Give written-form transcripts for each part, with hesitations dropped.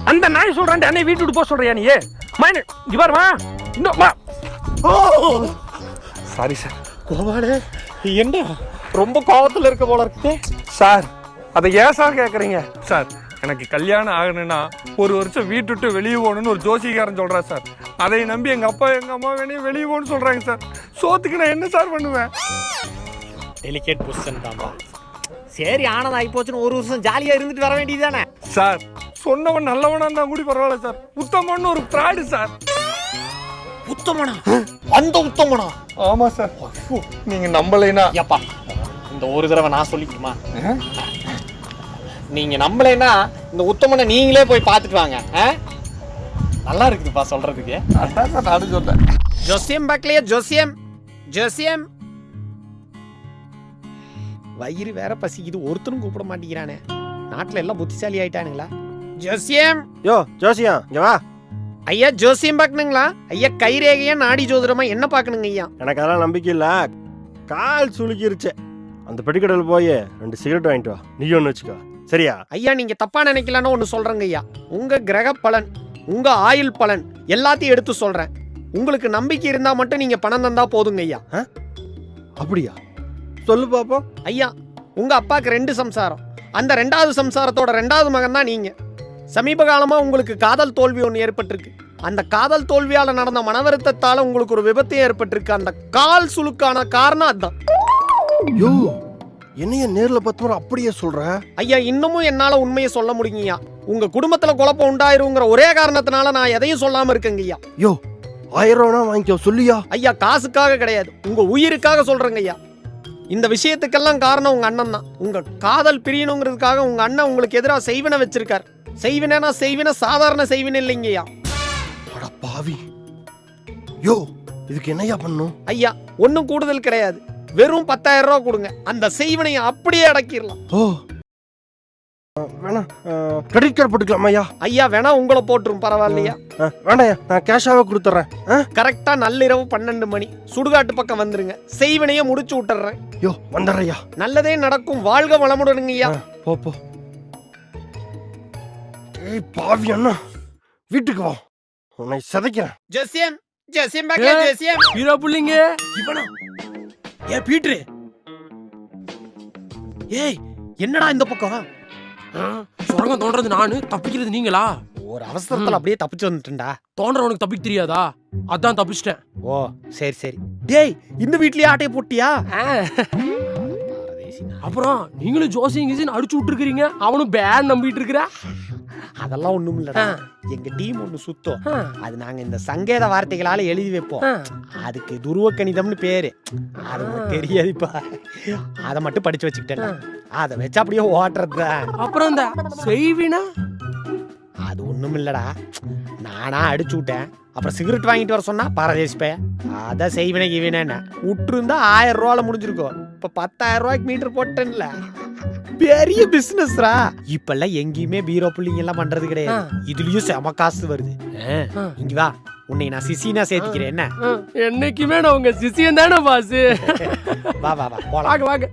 அந்த நாய் சொல்றான் அண்ணே வீட்டு விட்டு போக சொல்றியா நீ இவருமா இன்னும் சாரி சார். கோபாலு என்ன ரொம்ப கோபத்துல இருக்க போல இருக்கு சார். அதை ஏன் சார் கேட்குறீங்க சார்? எனக்கு கல்யாணம் ஆகணும்னா 1 வருஷம் வீட்டு விட்டு வெளியே போகணும்னு ஒரு ஜோசிகாரன் சொல்கிறா சார். அதை நம்பி எங்கள் அப்பா எங்கள் அம்மா வேணையும் வெளியே போகணும்னு சொல்கிறாங்க சார். சோத்துக்கு நான் என்ன சார் பண்ணுவேன்? டெலிகேட் பொசிஷன் தான்பா. சரி ஆனது ஆகி போச்சுன்னு 1 வருஷம் ஜாலியாக இருந்துட்டு வர வேண்டியது தானே சார். சொன்னவன் நல்லவனா இருந்தா கூட பரவாயில்ல சார். உத்தமன்னு ஒரு ஃப்ராடு சார். உத்தமனா? அந்த உத்தமனா? ஆமா சார். நீங்க நம்பலைனா ஏப்பா இந்த ஒரு தடவை நான் சொல்லிக்குமா? நீங்க நம்பலைன்னா இந்த உத்தமனை நீங்களே போய் பார்த்துட்டு வாங்க. நல்லா இருக்குதுப்பா சொல்றதுக்கு. அதான் சார் நானும் சொல்றேன். ஜோசியம் பார்க்கலையா? ஜோசியம் ஜோசியம். வயிறு வேற பசிக்குது, ஒருத்தரும் கூப்பிட மாட்டேங்கிறானே. நாட்டுல எல்லாம் புத்திசாலி ஆயிட்டானுங்களா? ஜோசியம். யோ ஜோசியம் இங்க வா. ஐயா ஜோசியம் பார்க்கணுங்களா? ஐயா கைரேகையா நாடி ஜோதிடமா என்ன பார்க்கணுங்க ஐயா? எனக்கு அதெல்லாம் நம்பிக்கை இல்ல. கால் சுளுக்கிருச்சு. அந்த பெட்டிக்கடையில் போய் 2 சிகரெட் வாங்கிட்டு வா. நீ ஒன்று வச்சுக்கோ சரியா? ஐயா நீங்க தப்பா நினைக்கலன்னு ஒன்று சொல்றேங்க ஐயா. உங்க கிரக பலன், உங்க ஆயுள் பலன் எல்லாத்தையும் எடுத்து சொல்றேன். உங்களுக்கு நம்பிக்கை இருந்தா மட்டும் நீங்க பணம் தந்தா போதுங்க ஐயா. அப்படியா? சொல்லு பாப்போம். ஐயா உங்க அப்பாவுக்கு 2 சம்சாரம். அந்த 2வது சம்சாரத்தோட 2வது மகன் தான் நீங்க. சமீப காலமா உங்களுக்கு காதல் தோல்வி ஒன்று ஏற்பட்டிருக்கு. அந்த காதல் தோல்வியால நடந்த மனவருத்தத்தால உங்களுக்கு ஒரு விபத்து ஏற்பட்டிருக்கு. அந்த கால் சுளுக்கான காரணம் அதுதான். யோ என்னைய நேர்ல 10 முறை அப்படியே சொல்ற? ஐயா இன்னமும் என்னால உண்மையை சொல்ல முடியுங்கய்யா. உங்க குடும்பத்துல குழப்பம் உண்டாயிருங்கிற ஒரே காரணத்தினால நான் எதையும் சொல்லாம இருக்கேங்க ஐயா. யோ 1000 ரூபா வாங்கிக்கோ சொல்லியா? ஐயா காசுக்காக கிடையாது, உங்க உயிருக்காக சொல்றேங்க ஐயா. இந்த விஷயத்துக்கெல்லாம் காரணம் உங்க அண்ணன் தான். உங்க காதல் பிரியணுங்கிறதுக்காக உங்க அண்ணன் உங்களுக்கு எதிராக செய்வினை வச்சிருக்கார். செய்வினா செய்வினை சாதாரண செய்வினை இல்லைங்கய்யா. அட பாவி. யோ இதுக்கு என்னையா பண்ணும்? ஐயா ஒன்னும் கூடுதல் கிடையாது. வெறும் 10,000 ரூபா கொடுங்க. அந்த செய்வினையை அப்படியே அடக்கிடலாம். ஓ வேணா கிரெடிட் கார்டு போட்டுக்கலாமா ஐயா? ஐயா வேணா உங்களை போட்டுரும் பரவாயில்லையா? வேண்டாயா நான் கேஷாவே கொடுத்துறேன். கரெக்டா நள்ளிரவு 12 மணி சுடுகாட்டு பக்கம் வந்துருங்க. செய்வினையை முடிச்சு விட்டுறேன். யோ வந்துடுறையா. நல்லதே நடக்கும். வாழ்க வளமுடனுங்க ஐயா. போ போ. ஏய் பாவி அண்ணா வீட்டுக்கு வா, உன்னை சதைக்கிறேன். ஜெசியம் ஜெசியம் பாக்கல ஜெசியம். ஹீரோ புள்ளிங்க இவனா? ஏ பீட்ரு. ஏய் என்னடா இந்த பக்கம்? சுரங்கம் தோன்றது நானு, தப்பிக்கிறது நீங்களா? ஒரு அவசரத்துல அப்படியே தப்பிச்சு வந்துட்டேன்டா. தோன்றவனுக்கு தப்பிக்க தெரியாதா? அதான் தப்பிச்சிட்டேன். ஓ சரி சரி. டேய் இந்த வீட்லயே ஆட்டைய போட்டியா? அப்புறம் நீங்களும் ஜோசியம் கீசின்னு அடிச்சு விட்டுருக்கீங்க, அவனும் பேன் நம்பிட்டு இருக்கிற. அதெல்லாம் ஒண்ணும் இல்லடா. எங்க டீம் ஒண்ணு சுத்தம். அது நாங்க இந்த சங்கேத வார்த்தைகளால எழுதி வைப்போம். அதுக்கு துருவ கணிதம்னு பேரு. அது தெரியாதுப்பா. அதை மட்டும் படிச்சு வச்சுக்கிட்டேன். அதை வச்சு அப்படியே ஓட்டுறதுதான். அப்புறம் இந்த செய்வினா அது ஒண்ணும் இல்லடா. நானா அடிச்சு விட்டேன். அப்புறம் சிகரெட் வாங்கிட்டு வர சொன்னா பரதேசிப்ப. அதான் செய்வினை கிவினேன்னு விட்டுருந்தா 1000 ரூபால முடிஞ்சிருக்கும். இப்ப 10,000 ரூபாய்க்கு மீட்டர் போட்டேன்ல. பெரிய பிசினஸ்ரா. இப்பெல்லாம் எங்கேயுமே பீரோ புள்ளிங்க எல்லாம் பண்றது கிடையாது. இதுலயும் செம காசு வருது. இங்க வா, உன்னை நான் சிசினா சேர்த்திக்கிறேன். என்ன என்னைக்குமே நான் உங்க சிசியன் தானே பாசு. வா வா வா போலாம். வாங்க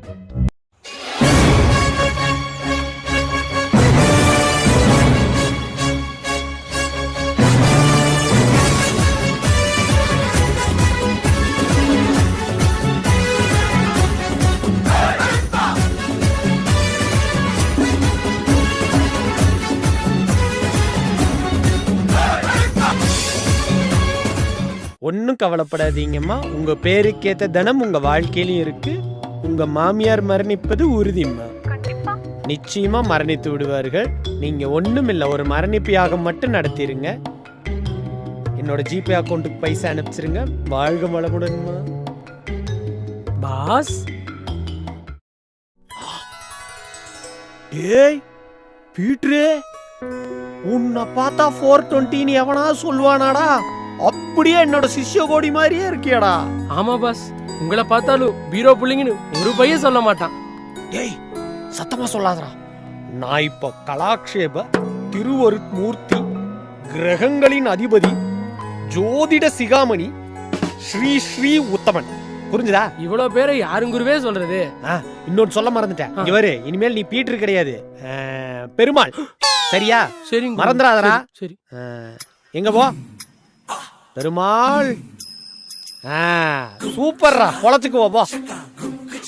ஒன்னும் கவலைப்படாதீங்கம்மா. உங்க பேருக்கேத்த தனம் உங்க வாழ்க்கையிலும் இருக்கு. உங்க மாமியார் மரணிப்பது உறுதிம்மா. நிச்சயமா மரணித்து விடுவார்கள். நீங்க ஒண்ணும் இல்ல, ஒரு மரணிப்பு யாகம் மட்டும் நடத்திருங்க. என்னோட ஜிபே அக்கௌண்ட்டுக்கு பைசா அனுப்பிச்சிருங்க. வாழ்க வளமுடன்மா. பாஸ். டேய் பீட்ரு, உன்னை பார்த்தா 420 எவனா சொல்லுவானாடா? அப்படியே என்னோட சிஷ்ய கோடி மாதிரியே இருக்கியடா. ஆமா பாஸ், உங்களை பார்த்தாலும் பீரோ புள்ளிங்கன்னு ஒரு பையன் சொல்ல மாட்டான். டேய் சத்தமா சொல்லாதடா. நான் இப்ப கலாக்ஷேப திருவரு மூர்த்தி, கிரகங்களின் அதிபதி, ஜோதிட சிகாமணி, ஸ்ரீ ஸ்ரீ உத்தமன் புரிஞ்சுதா? இவ்வளவு பேரை யாரும் குருவே சொல்றது? இன்னொன்னு சொல்ல மறந்துட்டேன். இவரு இனிமேல் நீ பீட்டர் கிடையாது, பெருமாள். சரியா? சரிங்க. மறந்துடாதடா. சரி. எங்க போ பெருமாள். சூப்பர்ரா, பொழச்சுக்குவோ போ.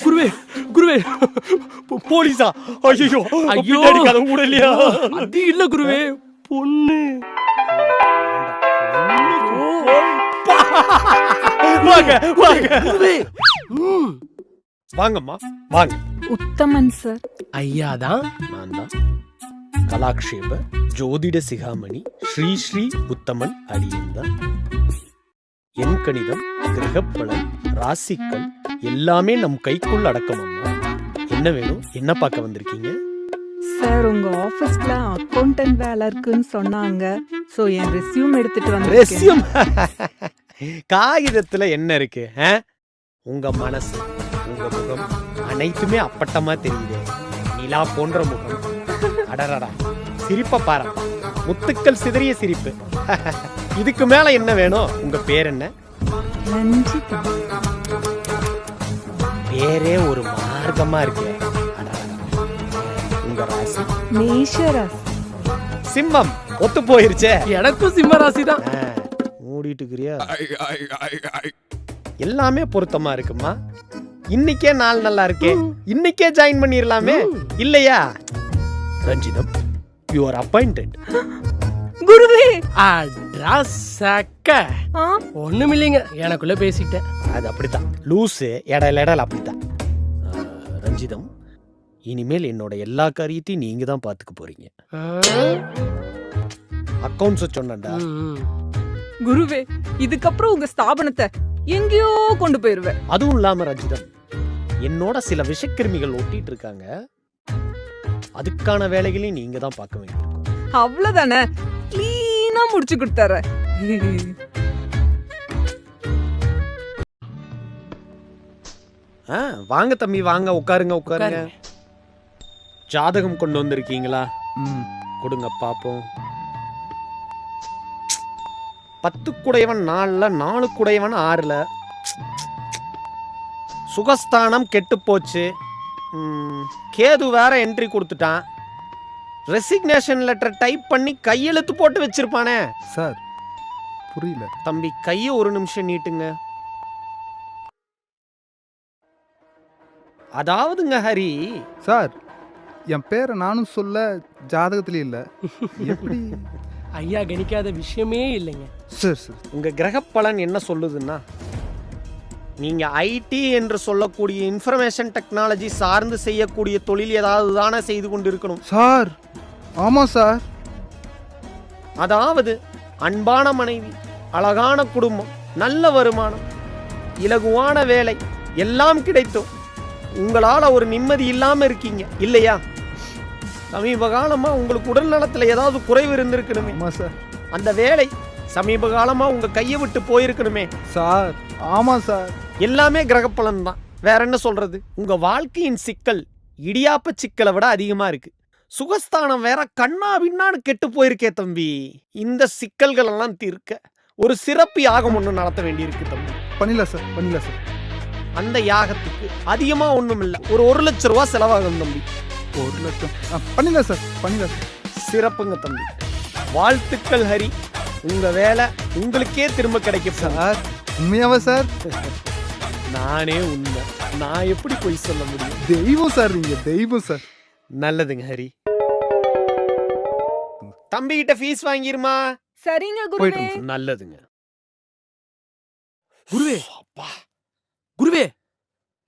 குருவே குருவே. போலீஸா? ஐயோ ஐயோ, கதை ஊடலையா? அது இல்ல குருவே, பொண்ணு. வாங்க வாங்க குருவே. வாங்கம்மா வாங்க. உத்தமன் சார். ஐயாதான். நான் தான் கலாக்ஷேப ஜோதிட சிகாமணி ஸ்ரீ ஸ்ரீ உத்தமன் அடியன் தான். என் கணிதம், கிரகப்பலன், ராசிக்கள் எல்லாமே நம் கைக்குள் அடக்கம். அம்மா, என்ன வேணும்? என்ன பார்க்க வந்திருக்கீங்க? சார் உங்க ஆபீஸ்ல அக்கவுண்டன்ட் வேலை இருக்குன்னு சொன்னாங்க. சோ என் ரெஸ்யூம் எடுத்துட்டு வந்து. ரெஸ்யூம்? காகிதத்துல என்ன இருக்கு? உங்க மனசு, உங்க முகம் அனைத்துமே அப்பட்டமா தெரியுது. நிலா போன்ற முகம். அடரடா, சிரிப்ப பாரு, முத்துக்கள் சிதறிய சிரிப்பு. இதுக்கு மேல என்ன வேணும்? உங்க பேர் என்ன? ரஞ்சிதா. பேரே ஒரு மார்க்கமா இருக்கு. உங்க ராசி? மேஷராசி. சிம்மம். ஒத்து போயிருச்சே. எனக்கும் சிம்ம ராசி தான். மூடிட்டு இருக்கிறியா? எல்லாமே பொருத்தமா இருக்குமா? இன்னைக்கே நாள் நல்லா இருக்கே, இன்னைக்கே ஜாயின் பண்ணிரலாமே. இல்லையா? Ranjitham, you are appointed. குருவே. அட்ரஸக்க ஒண்ணும் இல்லைங்க, எனக்குள்ள பேசிட்டேன். அது அப்படித்தான், லூசு இடையில அப்படித்தான். ரஞ்சிதம், இனிமேல் என்னோட எல்லா காரியத்தையும் நீங்க தான் பாத்துக்க போறீங்க. அக்கவுண்ட்ஸ் சொன்னேன்டா. குருவே, இதுக்கப்புறம் உங்க ஸ்தாபனத்தை எங்கேயோ கொண்டு போயிருவேன். அதுவும் இல்லாம ரஞ்சிதம், என்னோட சில விஷக்கிருமிகள் ஒட்டிட்டு இருக்காங்க. அதுக்கான வேலைகளையும் நீங்க தான் பார்க்க வேண்டியிருக்கும். அவ்வளவுதானே, கிளீனா முடிச்சு கொடுத்தார. வாங்க தம்பி, வாங்க, உட்காருங்க உட்காருங்க. ஜாதகம் கொண்டு வந்திருக்கீங்களா? கொடுங்க பாப்போம். 10 குடையவன் 4ல, 4 குடையவன் 6ல. சுகஸ்தானம் கெட்டு போச்சு. கேது வேற என்ட்ரி கொடுத்துட்டான். ரெசிக்னேஷன் லெட்டர் டைப் பண்ணி கையெழுத்து போட்டு வச்சிருப்பானே. சார் புரியல. தம்பி, கையை ஒரு நிமிஷம் நீட்டுங்க. அதாவதுங்க ஹரி சார், என் பேரை நானும் சொல்ல ஜாதகத்திலே இல்லை. எப்படி? ஐயா கணிக்காத விஷயமே இல்லைங்க. சார் சார், உங்க கிரக பலன் என்ன சொல்லுதுன்னா, நீங்க ஐடி என்று சொல்லக்கூடிய இன்ஃபர்மேஷன் டெக்னாலஜி சார்ந்து செய்யக்கூடிய தொழில் ஏதாவது தானே செய்து கொண்டு இருக்கணும். சார் ஆமாம் சார். அதாவது அன்பான மனைவி, அழகான குடும்பம், நல்ல வருமானம், இலகுவான வேலை எல்லாம் கிடைத்தோம். உங்களால ஒரு நிம்மதி இல்லாம இருக்கீங்க இல்லையா? சமீப காலமா உங்களுக்கு உடல் நலத்துல ஏதாவது குறைவு இருந்திருக்கணுமே. ஆமாம் சார். அந்த வேலை சமீப காலமா உங்க கையை விட்டு போயிருக்கணுமே. சார் ஆமாம் சார். எல்லாமே கிரகப்பலன் தான், வேற என்ன சொல்றது? உங்க வாழ்க்கையின் சிக்கல் இடியாப்ப சிக்கலை விட அதிகமா இருக்கு. சுகஸ்தானம் வேற கண்ணா பின்னான்னு கெட்டு போயிருக்கே தம்பி. இந்த சிக்கல்கள் எல்லாம் தீர்க்க ஒரு சிறப்பு யாகம் ஒண்ணு நடத்த வேண்டியிருக்கு தம்பி. பண்ணிடலாம் சார், பண்ணிடலாம் சார். அந்த யாகத்துக்கு அதிகமா ஒண்ணும் இல்ல, ஒரு 1 லட்சம் ரூபாய் செலவாகும் தம்பி. 1 லட்சம்? பண்ணிடலாம் சார், பண்ணிடலாம் சார். சிறப்புங்க தம்பி, வாழ்த்துக்கள் ஹரி. உங்க வேலை உங்களுக்கே திரும்ப கிடைக்கும் சார். உண்மையாவா சார்? நானே உண்மை, நான் எப்படி போய் சொல்ல முடியும்? தெய்வம் சார், நீங்க தெய்வம் சார். நல்லதுங்க ஹரி. தம்பி கிட்ட ஃபீஸ் வாங்கிருமா? சரிங்க குருவே. நல்லதுங்க. குருவே, குருவே,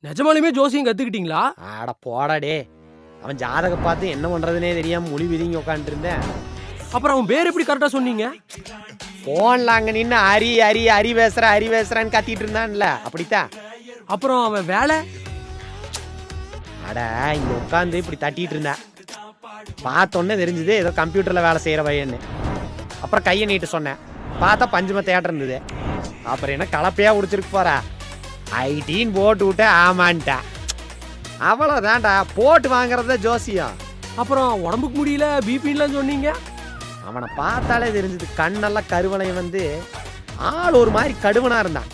நிஜமாலுமே ஜோசியம் கத்துக்கிட்டீங்களா? ஆட போடாடே, அவன் ஜாதக பார்த்து என்ன பண்றதுனே தெரியாம மொழி விதிங்க உட்காந்துட்டு இருந்தேன். அப்புறம் அவன் பேர் எப்படி கரெக்டா சொன்னீங்க? போன்ல அங்க நின்று அரி அரி அரி பேசுறான்னு கத்திட்டு இருந்தான்ல, அப்படித்தான். அப்புறம் அவன் வேலை? அட, இங்க உட்காந்து இப்படி தட்டிட்டு இருந்தேன். பார்த்தோன்னே தெரிஞ்சது ஏதோ கம்ப்யூட்டர்ல வேலை செய்யற பையன்னு. அப்புறம் கையை நீட்டு சொன்னேன், பார்த்தா பஞ்சும தேட்டர் இருந்தது. அப்புறம் என்ன கலப்பையா உடிச்சிருக்கு போறா, ஐடின்னு போட்டு விட்ட ஆமான்ட்டா. அவ்வளவுதான்டா, போட்டு வாங்குறத ஜோசியம். அப்புறம் உடம்புக்கு முடியல, பிபின்லாம் சொன்னீங்க. அவனை பார்த்தாலே தெரிஞ்சது, கண்ணெல்லாம் கருவளையம் வந்து ஆள் ஒரு மாதிரி கடுவனா இருந்தான்.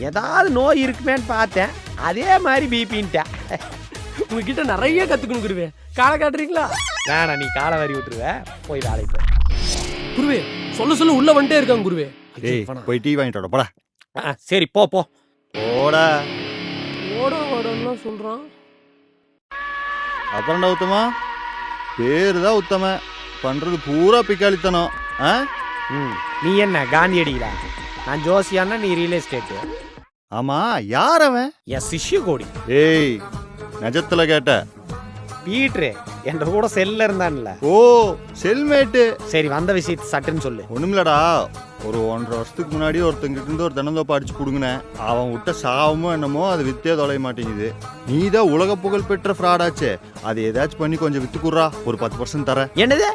ஏதாவது நோய் இருக்குமேன்னு பார்த்தேன், அதே மாதிரி பிபின்ட்டேன். உங்ககிட்ட நிறைய கத்துக்கணும் குருவே. காலை காட்டுறீங்களா? வேணா, நீ காலை வாரி விட்டுருவ, போய் வேலைக்கு போ. குருவே சொல்ல சொல்ல உள்ள வந்துட்டே இருக்காங்க குருவே. ஏய் போய் டீ வாங்கிட்டு வாடா, போடா. சரி போ போ. போடா. ஓட ஓடலாம் சொல்றான். அப்புறம்டா உத்தமா, பேரு தான் உத்தம, பண்றது பூரா பிக்காளித்தனம். நீ என்ன காந்தியடிகளா? நான் ஜோசியானா, நீ ரியல் எஸ்டேட். ஆமா, யார் அவன்? என் சிஷ்ய கோடி. ஏய், நிஜத்துல கேட்ட? பீட்ரு என்ற கூட செல்ல இருந்தான்ல. ஓ, செல்மேட்டு. சரி, வந்த விஷயத்தை சட்டுன்னு சொல்லு. ஒண்ணுமில்லடா, ஒரு 1.5 வருஷத்துக்கு முன்னாடி ஒருத்தங்கிட்ட இருந்து ஒரு தென்னந்தோப்பை அடிச்சு புடுங்கினேன். அவன் விட்ட சாவமோ என்னமோ அது வித்தே தொலைய மாட்டேங்குது. நீ தான் உலக புகழ் பெற்ற ஃப்ராடாச்சே, அது ஏதாச்சும் பண்ணி கொஞ்சம் வித்துக்குறா, ஒரு 10% தரேன். என்னது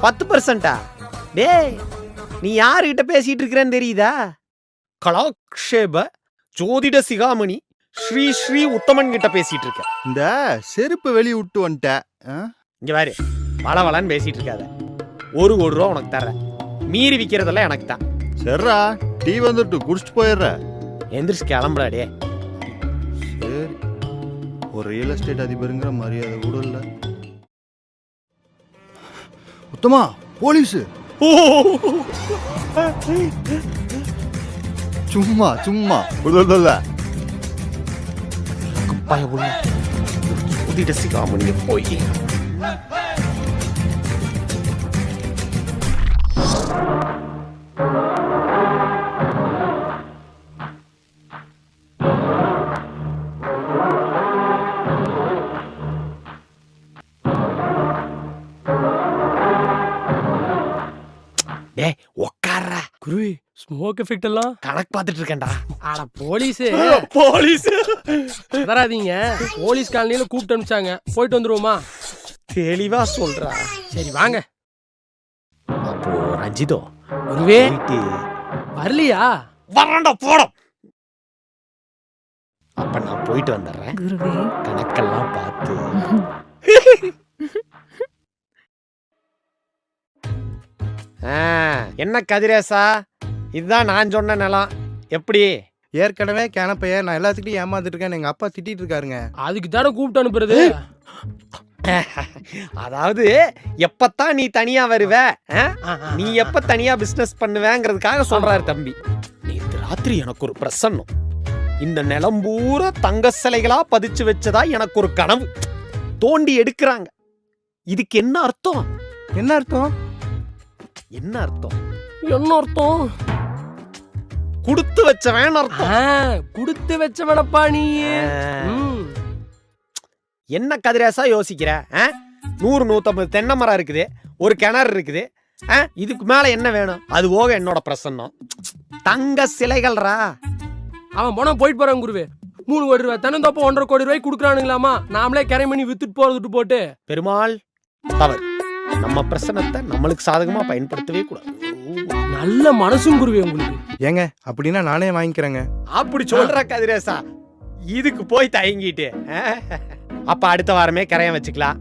10%? டேய், நீ யாருகிட்ட பேசிட்டு இருக்கிறேன்னு தெரியுதா? கலாக்ஷேப ஜோதிட சிகாமணி ஸ்ரீ ஸ்ரீ உத்தமன் கிட்ட பேசிட்டு இருக்க. இந்த செருப்பு வெளியே விட்டு வந்துட்டேன். இங்க பாரு, வளவளன்னு பேசிட்டு இருக்காத. 1 கோடி ரூபா உனக்கு தர்றேன், மீறி விக்கிறதெல்லாம் எனக்கு தான். சரிடா, டீ வந்துட்டு குடிச்சிட்டு போயிடுற. எந்திரிச்சு கிளம்புறாடே. சரி, ஒரு ரியல் எஸ்டேட் அதிபருங்கிற மரியாதை கூட இல்ல. உத்தமா, போலீஸ். சும்மா சும்மா உதல்ல. ஜோதிட சிகாமணி போய் உக்கார. குருவே ஸ்மோக் எஃபெக்ட் எல்லாம் கணக்கு பார்த்துட்டு இருக்கேன்டா. ஆனா போலீஸ் போலீஸ் வராதீங்க. போலீஸ் காலனியில கூப்பிட்டு அனுப்பிச்சாங்க, போயிட்டு வந்துருவோமா? தெளிவா சொல்றா. சரி வாங்க. அப்போ ரஞ்சிதோ குருவே போயிட்டு வரலையா? வரண்டா போடும். அப்ப நான் போயிட்டு வந்துடுறேன். குருவே, கணக்கெல்லாம் பார்த்து. என்ன கதிரேசா, இதுதான் நான் சொன்ன நிலம். எப்படி? ஏற்கனவே கிணப்பைய நான் எல்லாத்துக்கிட்டையும் ஏமாந்துட்டு இருக்கேன், எங்கள் அப்பா திட்டிட்டு இருக்காருங்க. அதுக்கு தானே கூப்பிட்டு அனுப்புறது. அதாவது எப்பத்தான் நீ தனியா வருவ, நீ எப்ப தனியா பிசினஸ் பண்ணுவேங்கிறதுக்காக சொல்றாரு தம்பி. நேற்று ராத்திரி எனக்கு ஒரு பிரசன்னம். இந்த நிலம் பூரா தங்க சிலைகளா பதிச்சு வச்சதா எனக்கு ஒரு கனவு. தோண்டி எடுக்கிறாங்க. இதுக்கு என்ன அர்த்தம்? என்ன அர்த்தம்? என்ன அர்த்தம்? என்ன அர்த்தம்? குடுத்து வச்சவன் அர்த்தம். குடுத்து வச்சவனப்பா நீ. என்ன கதிரேசா யோசிக்கிற? 100-150 தென்னை மரம் இருக்குது, ஒரு கிணறு இருக்குது, இதுக்கு மேல என்ன வேணும்? அது போக என்னோட பிரசன்னம் தங்க சிலைகள்ரா. அவன் போனா போயிட்டு போறான் குருவே. 3 கோடி ரூபாய் தென்னந்தோப்ப 1.5 கோடி ரூபாய் குடுக்குறானுங்களாமா. நாமளே கரை பண்ணி வித்துட்டு போறதுட்டு போட்டு. பெருமாள் தவறு. நம்ம பிரசனத்தை நம்மளுக்கு சாதகமா பயன்படுத்தவே கூடாது. நல்ல மனசும் குருவே உங்களுக்கு. ஏங்க, அப்படின்னா நானே வாங்கிக்கிறேங்க. அப்படி சொல்ற கதிரேசா, இதுக்கு போய் தயங்கிட்டு. அப்ப அடுத்த வாரமே கரையம் வச்சுக்கலாம்.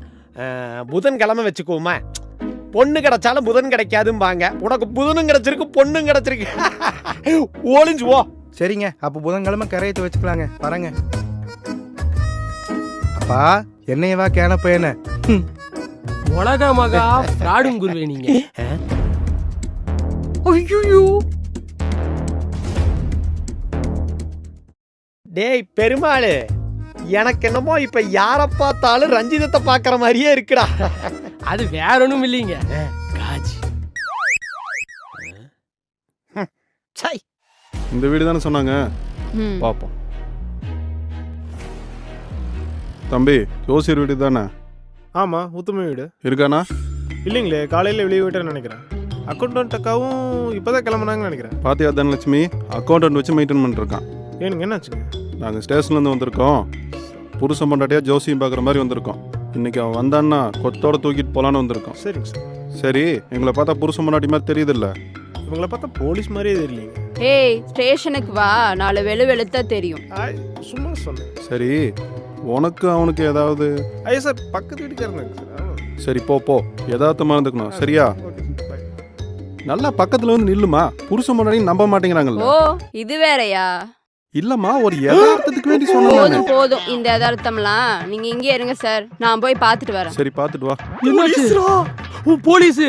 புதன்கிழமை வச்சுக்கோமா? பொண்ணு கிடைச்சாலும் புதன் கிடைக்காதும்பாங்க. உனக்கு புதனும் கிடைச்சிருக்கு, பொண்ணும் கிடைச்சிருக்கு. ஒளிஞ்சு போ. சரிங்க, அப்போ புதன்கிழமை கரையத்தை வச்சுக்கலாங்க. வரேங்க. அப்பா, என்னையவா கேனப்பையன உலக மகா ஃப்ராடும் குருவே நீங்க. ஐயோ, டேய் பெருமாள், எனக்கு என்னமோ இப்ப யார பார்த்தாலும் ரஞ்சிதத்தை பாக்குற மாதிரியே இருக்குடா. அது வேற ஒண்ணும் இல்லைங்க, காஜி. சை, இந்த வீடு தானே சொன்னாங்க, பார்ப்போம். தம்பி, ஜோசியர் வீடு தானே? ஆமாம், உத்தம வீடு. இருக்கானா? இல்லைங்களே, காலையில் வெளியே விட்டேன்னு நினைக்கிறேன். அக்கௌண்டன்ட் அக்காவும் இப்போ தான் கிளம்புனாங்கன்னு நினைக்கிறேன். பாத்தியா தனலட்சுமி, அக்கௌண்டன்ட் வச்சு மெயின்டைன் பண்ணிருக்கான். ஏனுங்க, என்னாச்சுங்க? நாங்கள் ஸ்டேஷன்லேருந்து வந்திருக்கோம். புருஷன் பொண்டாட்டியா ஜோசியம் பார்க்குற மாதிரி வந்திருக்கோம். இன்னைக்கு அவன் வந்தான்னா கொத்தோட தூக்கிட்டு போகலான்னு வந்திருக்கோம். சரிங்க சார். சரி, எங்களை பார்த்தா புருஷன் பொண்டாட்டி மாதிரி தெரியுதுல்ல? இவங்களை பார்த்தா போலீஸ் மாதிரியே தெரியலீங்க. ஏய், ஸ்டேஷனுக்கு வா, 4 வெளுத்தா தெரியும். சும்மா சொன்னேன். சரி, உனக்கு அவனுக்கு ஏதாவது? ஐயா சார், பக்கத்து வீட்டுக்காரங்க சார். சரி, போ யதார்த்தமாக இருந்துக்கணும், சரியா? நல்லா பக்கத்தில் வந்து நில்லுமா, புருஷன் பொண்டாட்டி நம்ப மாட்டேங்கிறாங்கல்ல. ஓ, இது வேறயா? இல்லம்மா ஒரு யதார்த்தத்துக்கு வேண்டி சொன்னேன் போதும் போதும் இந்த யதார்த்தம்லாம் நீங்க இங்கே இருங்க சார், நான் போய் பார்த்துட்டு வரேன். சரி பார்த்துட்டு வா. என்னாச்சு? ஓ போலீஸ்.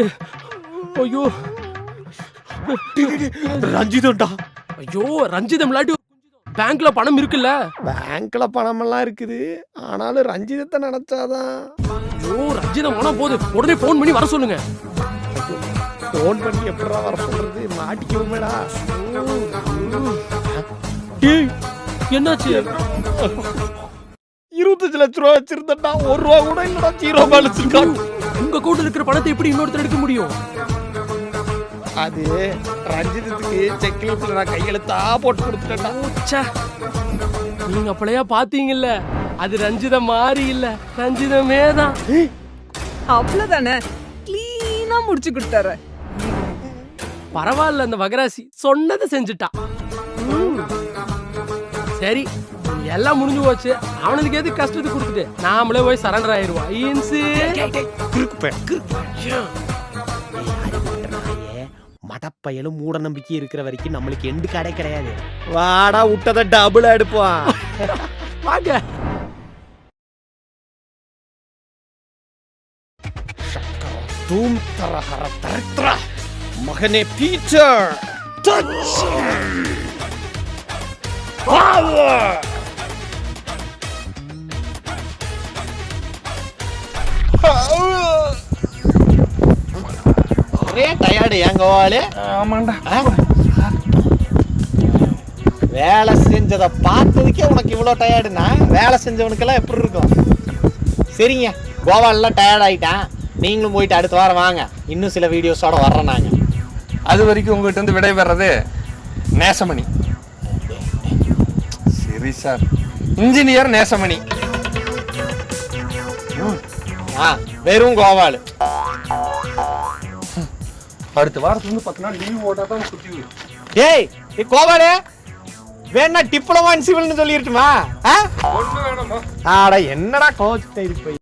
ஐயோ ரஞ்சிதம்டா. ஐயோ ரஞ்சிதம் இல்லாட்டி பேங்க்ல பணம் இருக்குல்ல? பேங்க்ல பணமெல்லாம் இருக்குது, ஆனாலும் ரஞ்சிதத்தை நினைச்சாதான். ஐயோ ரஞ்சிதம் பணம் போகுது, உடனே ஃபோன் பண்ணி வர சொல்லுங்க. ஃபோன் பண்ணி எப்படா வர சொல்றது? மாட்டிக்குவோமேடா. என்னாச்சு? 25 லட்ச ரூபா வச்சிருந்தா 1 ரூபா கூட இல்லடா, 0 பேலன்ஸ் இருக்கான். உங்க அக்கவுண்ட்ல இருக்கிற பணத்தை எப்படி இன்னொருத்தர் எடுக்க முடியும்? அது ரஞ்சிதத்துக்கு செக் லீஃப்ல நான் கையெழுத்தா போட்டு கொடுத்துட்டேன்டா. ச்சே, நீங்க அப்பளையா பாத்தீங்கல்ல, அது ரஞ்சிதம் மாறி இல்ல, ரஞ்சிதமே தான். அவ்வளவுதானே, கிளீனா முடிச்சு கொடுத்தாரு. பரவாயில்ல, அந்த வகராசி சொன்னதை செஞ்சுட்டா. சரி எல்லாம் முடிஞ்சு போச்சு, அவனுக்கு எது கஷ்டத்தை கொடுத்துட்டு நாமளே போய் சரண்டர் ஆயிருவோம். மடப்பயலும் மூட நம்பிக்கை இருக்கிற வரைக்கும் நம்மளுக்கு எண்டு கடை கிடையாது. வாடா விட்டதை டபுள் எடுப்போம். வாங்க. தூம் தரஹர தரத்ரா மகனே பீட்டர் டச் பவர். ஒரே டயர்டு எங்க வாளே. ஆமாண்டா. வேலை செஞ்சதை பார்த்ததுக்கே உனக்கு இவ்வளோ டயர்டுனா வேலை செஞ்சவனுக்கெல்லாம் எப்படி இருக்கும்? சரிங்க, கோவாலெலாம் டயர்ட் ஆகிட்டான். நீங்களும் போயிட்டு அடுத்த வாரம் வாங்க, இன்னும் சில வீடியோஸோட வர்றோம் நாங்கள். அது வரைக்கும் உங்ககிட்ட இருந்து விடைபெறது நேசமணி. சரி சார், இன்ஜினியர் நேசமணி. வெறும் கோவாலு. அடுத்த வாரத்துல இருந்து 10 நாள் லீவ் போட்டா தான் சுத்தி. ஏய் கோவாலு, வேணா டிப்ளமா இன் சிவில்னு சொல்லிருட்டுமா? ஒண்ணு வேணாமா? ஆடா என்னடா கோச்சுட்டே இருக்கு.